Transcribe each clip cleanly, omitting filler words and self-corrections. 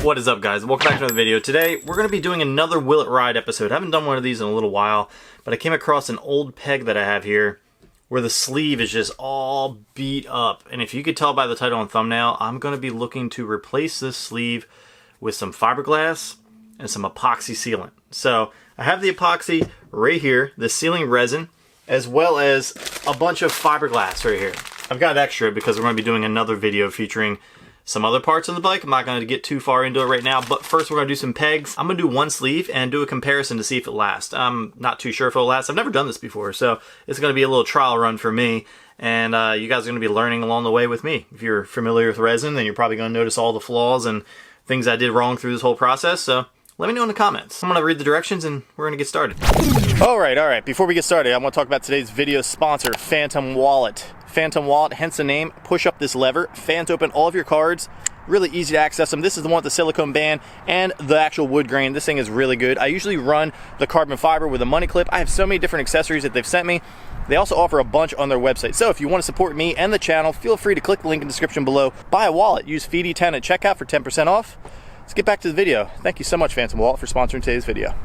What is up, guys? Welcome back to another video. Today we're going to be doing another Will It Ride episode. I haven't done one of these in a little while, but I came across an old peg that I have here where the sleeve is just all beat up. And if you could tell by the title and thumbnail, I'm going to be looking to replace this sleeve with some fiberglass and some epoxy sealant. So I have the epoxy right here, the sealing resin, as well as a bunch of fiberglass right here. I've got extra because we're going to be doing another video featuring some other parts of the bike. I'm not going to get too far into it right now, but first we're going to do some pegs. I'm going to do one sleeve and do a comparison to see if it lasts. I'm not too sure if it'll last. I've never done this before, so it's going to be a little trial run for me, and you guys are going to be learning along the way with me. If you're familiar with resin, then you're probably going to notice all the flaws and things I did wrong through this whole process, so let me know in the comments. I'm going to read the directions and we're going to get started. All right. Before we get started, I want to talk about today's video sponsor, Phantom Wallet. Phantom Wallet, hence the name. Push up this lever, fans open all of your cards. Really easy to access them. This is the one with the silicone band and the actual wood grain. This thing is really good. I usually run the carbon fiber with a money clip. I have so many different accessories that they've sent me. They also offer a bunch on their website. So if you want to support me and the channel, feel free to click the link in the description below. Buy a wallet, use FIDE10 at checkout for 10% off. Let's get back to the video. Thank you so much, Phantom Wallet, for sponsoring today's video.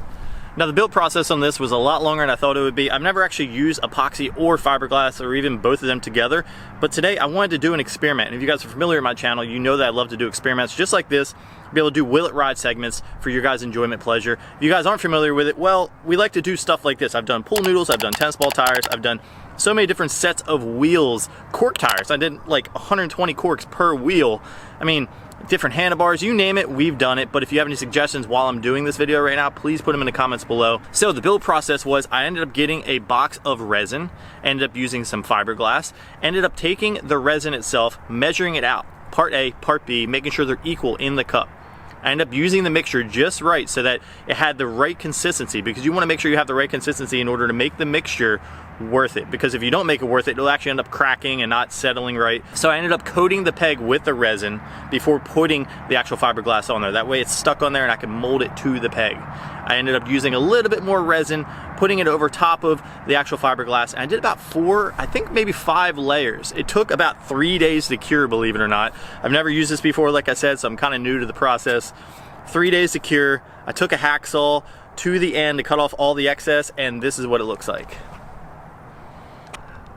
Now, the build process on this was a lot longer than I thought it would be. I've never actually used epoxy or fiberglass or even both of them together, but today I wanted to do an experiment. And if you guys are familiar with my channel, you know that I love to do experiments just like this, be able to do Will It Ride segments for your guys' enjoyment pleasure. If you guys aren't familiar with it, well, we like to do stuff like this. I've done pool noodles, I've done tennis ball tires, I've done so many different sets of wheels, cork tires. I did like 120 corks per wheel. I mean, different handlebars, you name it, we've done it. But if you have any suggestions while I'm doing this video right now, please put them in the comments below. So the build process was I ended up getting a box of resin, ended up using some fiberglass, ended up taking the resin itself, measuring it out, part A, part B, making sure they're equal in the cup. I ended up using the mixture just right so that it had the right consistency, because you want to make sure you have the right consistency in order to make the mixture worth it, because if you don't make it worth it, it'll actually end up cracking and not settling right. So I ended up coating the peg with the resin before putting the actual fiberglass on there. That way it's stuck on there and I can mold it to the peg. I ended up using a little bit more resin, putting it over top of the actual fiberglass, and I did about 4, I think maybe 5 layers. It took about 3 days to cure, believe it or not. I've never used this before, like I said, so I'm kind of new to the process. 3 days to cure. I took a hacksaw to the end to cut off all the excess, and this is what it looks like.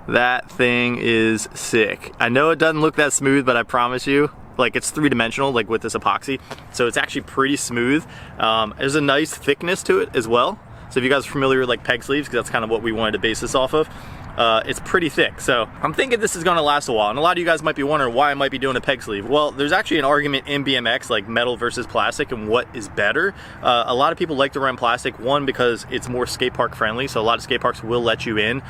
That thing is sick. I know it doesn't look that smooth, but I promise you, like, it's 3-dimensional, like with this epoxy, so it's actually pretty smooth. There's a nice thickness to it as well. So if you guys are familiar with like peg sleeves, because that's kind of what we wanted to base this off of, it's pretty thick. So I'm thinking this is going to last a while. And a lot of you guys might be wondering why I might be doing a peg sleeve. Well, there's actually an argument in BMX, like metal versus plastic, and what is better. A lot of people like to run plastic, one, because it's more skate park friendly, so a lot of skate parks will let you in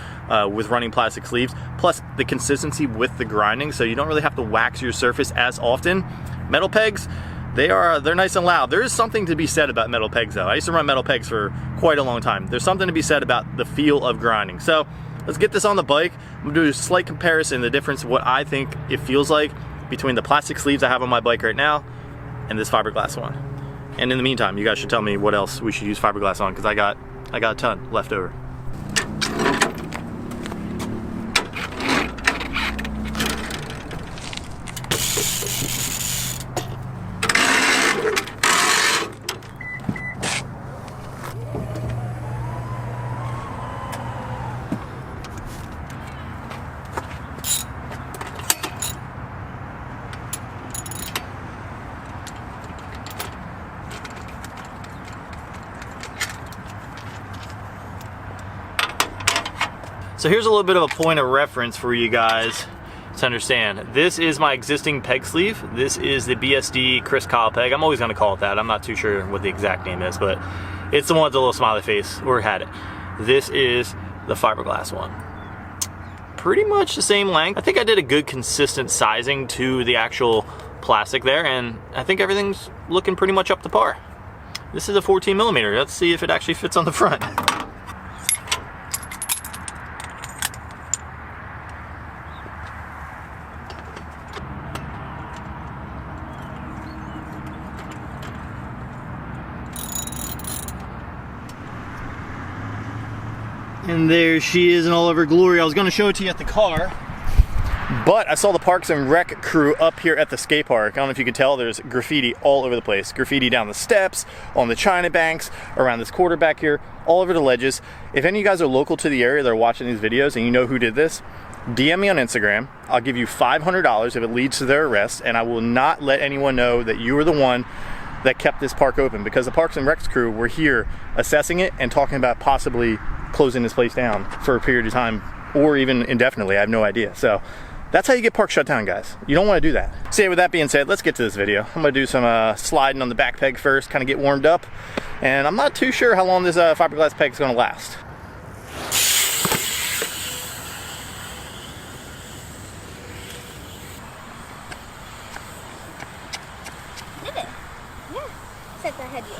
with running plastic sleeves, plus the consistency with the grinding, so you don't really have to wax your surface as often. Metal pegs, they're nice and loud. There is something to be said about metal pegs though. I used to run metal pegs for quite a long time. There's something to be said about the feel of grinding. So let's get this on the bike. I'm gonna do a slight comparison, the difference, what I think it feels like between the plastic sleeves I have on my bike right now and this fiberglass one. And in the meantime, you guys should tell me what else we should use fiberglass on, because I got a ton left over. So here's a little bit of a point of reference for you guys to understand. This is my existing peg sleeve. This is the BSD Chris Kyle peg. I'm always gonna call it that. I'm not too sure what the exact name is, but it's the one with the little smiley face, or had it. This is the fiberglass one. Pretty much the same length. I think I did a good consistent sizing to the actual plastic there, and I think everything's looking pretty much up to par. This is a 14mm. Let's see if it actually fits on the front. And there she is in all of her glory. I was going to show it to you at the car, But I saw the Parks and Rec crew up here at the skate park. I don't know if you can tell, there's graffiti all over the place. Graffiti down the steps, on the China banks, around this quarter back here, all over the ledges. If any of you guys are local to the area that are watching these videos and you know who did this, DM me on Instagram. I'll give you $500 if it leads to their arrest, and I will not let anyone know that you were the one that kept this park open, because the Parks and Rec crew were here assessing it and talking about possibly closing this place down for a period of time or even indefinitely. I have no idea. So that's how you get parks shut down, guys. You don't want to do that. So yeah, with that being said, let's get to this video. I'm gonna do some sliding on the back peg first, kind of get warmed up, and I'm not too sure how long this fiberglass peg is gonna last. Except I had you.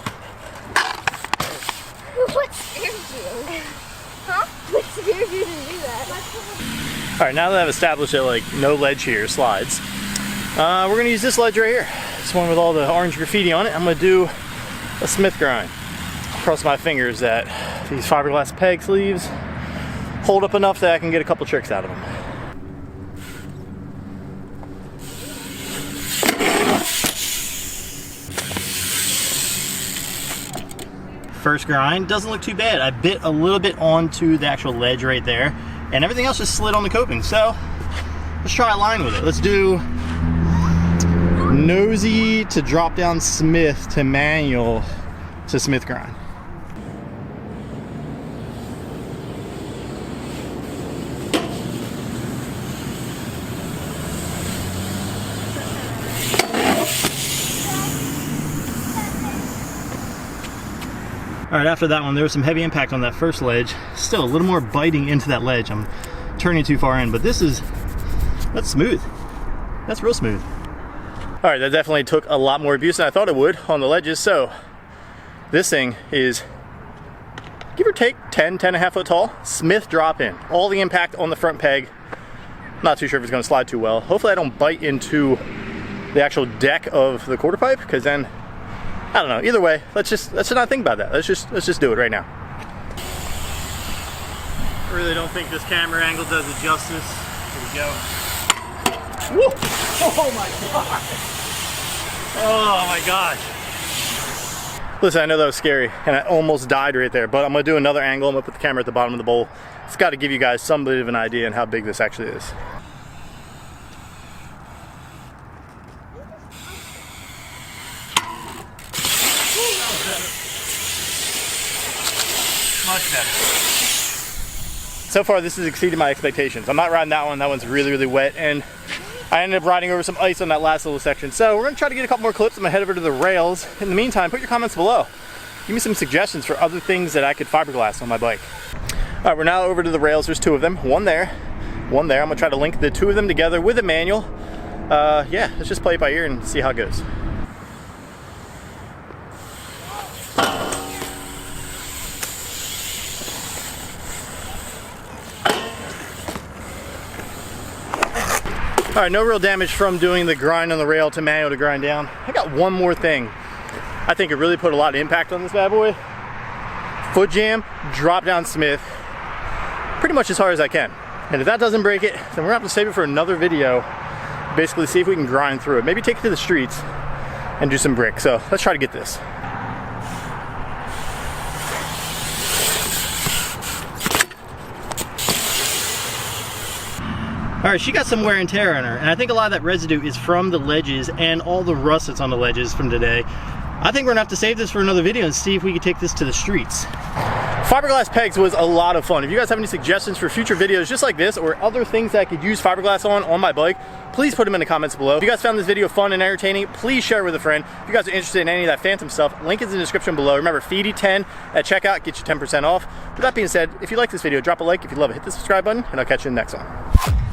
What scared you? Huh? What scared you to do that? All right, now that I've established that like no ledge here slides, we're gonna use this ledge right here. This one with all the orange graffiti on it. I'm gonna do a Smith grind. Cross my fingers that these fiberglass peg sleeves hold up enough that I can get a couple tricks out of them. First grind doesn't look too bad. I bit a little bit onto the actual ledge right there, and everything else just slid on the coping. So let's try a line with it. Let's do nosy to drop down Smith to manual to Smith grind. All right, after that one, there was some heavy impact on that first ledge. Still a little more biting into that ledge. I'm turning too far in, but that's smooth. That's real smooth. All right, that definitely took a lot more abuse than I thought it would on the ledges. So this thing is, give or take, 10.5 foot tall. Smith drop in. All the impact on the front peg. Not too sure if it's gonna slide too well. Hopefully I don't bite into the actual deck of the quarter pipe, because then, I don't know. Either way, let's not think about that. Let's just do it right now. I really don't think this camera angle does it justice. Here we go. Woo! Oh my god! Oh my gosh! Listen, I know that was scary, and I almost died right there. But I'm gonna do another angle. I'm gonna put the camera at the bottom of the bowl. It's got to give you guys some bit of an idea on how big this actually is. Much better. So far this has exceeded my expectations. I'm not riding that one. That one's really, really wet, and I ended up riding over some ice on that last little section. So we're gonna try to get a couple more clips. I'm gonna head over to the rails. In the meantime, put your comments below. Give me some suggestions for other things that I could fiberglass on my bike. All right, we're now over to the rails. There's two of them. One there, one there. I'm gonna try to link the two of them together with a manual. Yeah, let's just play it by ear and see how it goes. All right, no real damage from doing the grind on the rail to manual to grind down. I got one more thing. I think it really put a lot of impact on this bad boy. Foot jam, drop down Smith, pretty much as hard as I can. And if that doesn't break it, then we're gonna have to save it for another video. Basically see if we can grind through it. Maybe take it to the streets and do some brick. So let's try to get this. All right, she got some wear and tear on her, and I think a lot of that residue is from the ledges and all the rust that's on the ledges from today. I think we're gonna have to save this for another video and see if we can take this to the streets. Fiberglass pegs was a lot of fun. If you guys have any suggestions for future videos just like this, or other things that I could use fiberglass on my bike, please put them in the comments below. If you guys found this video fun and entertaining, please share it with a friend. If you guys are interested in any of that Phantom stuff, link is in the description below. Remember, Fede10 at checkout, get you 10% off. With that being said, if you like this video, drop a like. If you love it, hit the subscribe button, and I'll catch you in the next one.